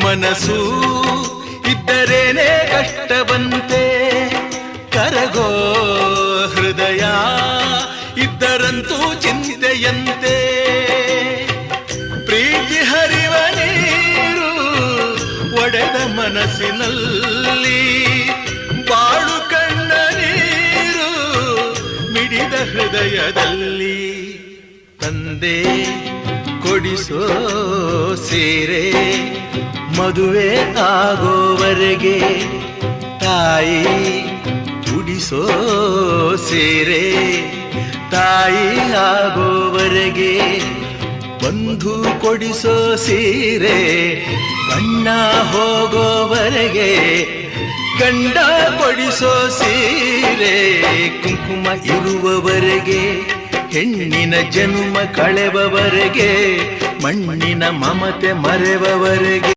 ಮನಸ್ಸು ಇದ್ದರೇನೆ ಕಷ್ಟವಂತೆ, ಕರಗೋ ಹೃದಯ ಇದ್ದರಂತೂ ಚಿಂತೆಯಂತೆ. ಪ್ರೀತಿ ಹರಿವ ನೀರು ಒಡೆದ ಮನಸ್ಸಿನಲ್ಲಿ, ಬಾಳು ಕಣ್ಣ ನೀರು ಮಿಡಿದ ಹೃದಯದಲ್ಲಿ. ತಂದೆ ಕೊಡಿಸೋ ಸೀರೆ ಮದುವೆ ಆಗೋವರೆಗೆ, ತಾಯಿ ಉಡಿಸೋ ಸೀರೆ ತಾಯಿ ಆಗೋವರೆಗೆ, ಬಂಧು ಕೊಡಿಸೋ ಸೀರೆ ಗಂಡ ಹೋಗೋವರೆಗೆ, ಗಂಡ ಕೊಡಿಸೋ ಸೀರೆ ಕುಂಕುಮ ಇರುವವರೆಗೆ, ಹೆಣ್ಣಿನ ಜನ್ಮ ಕಳೆವವರೆಗೆ, ಮಣ್ಣಿನ ಮಮತೆ ಮರೆವವರೆಗೆ.